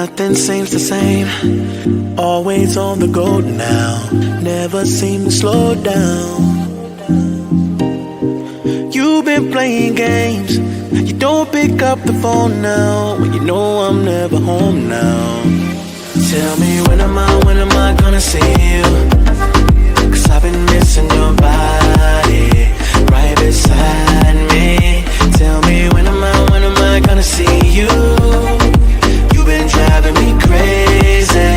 Nothing seems the same. Always on the go now. Never seem to slow down. You've been playing games. You don't pick up the phone now when you know I'm never home now. Tell me when am I gonna see you? 'Cause I've been missing your body right beside me. Tell me when am I gonna see you? You've been driving me crazy.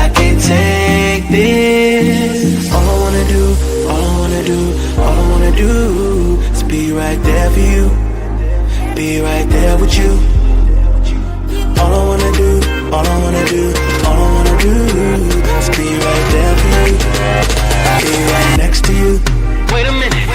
I can't take this. All I wanna do is be right there for you. Be right there with you. All I wanna do is be right there for you. Be right next to you. Wait a minute.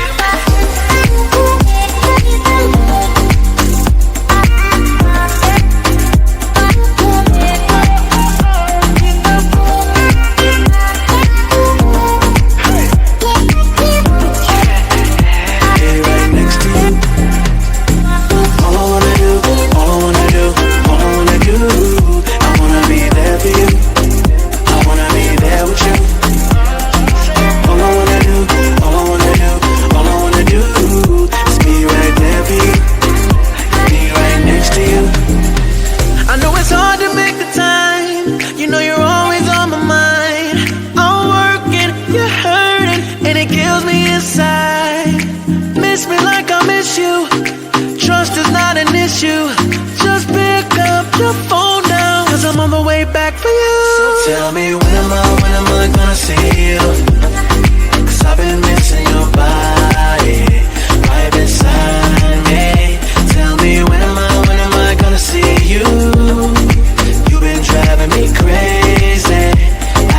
Miss me like I miss you. Trust is not an issue. Just pick up your phone now, 'cause I'm on the way back for you. So tell me when am I gonna see you? 'Cause I've been missing your body right beside me. Tell me when am I gonna see you? You've been driving me crazy.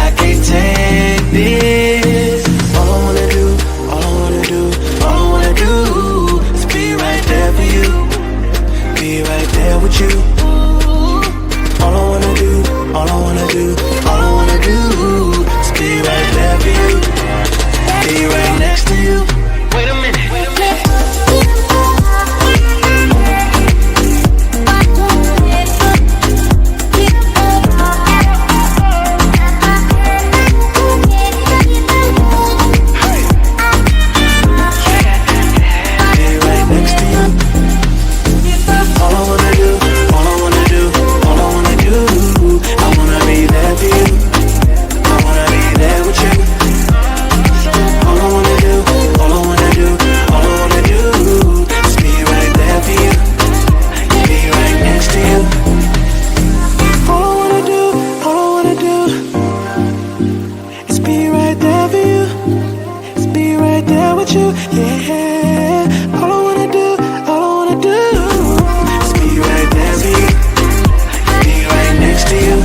I can't take this. All I wanna do is be right there for you. Be right there with you. All I wanna do is be right there for you. Be right next to you. Wait a minute. You, yeah. All I wanna do is be right there for you. Be right next to you.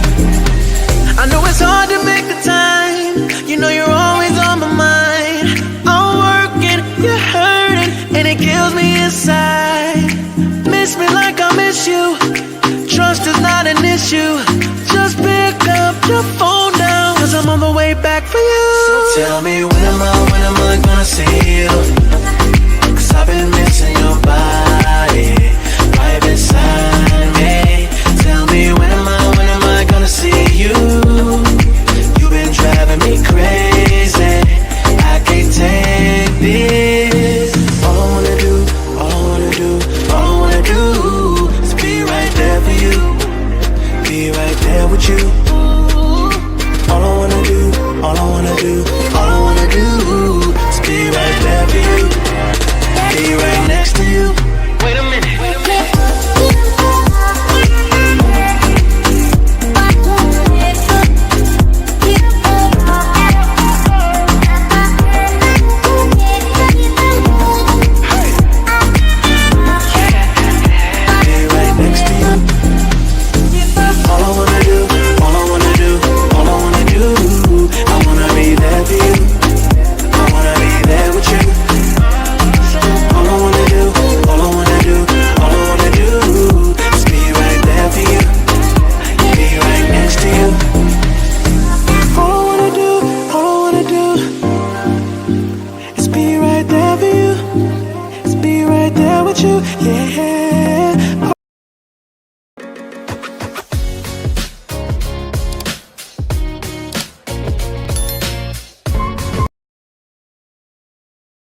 I know it's hard to make the time. You know you're always on my mind. I'm working, you're hurting, and it kills me inside. Miss me like I miss you. Trust is not an issue. Just pick up your phone now, 'cause I'm on the way back for you. So tell me when am I gonna see you?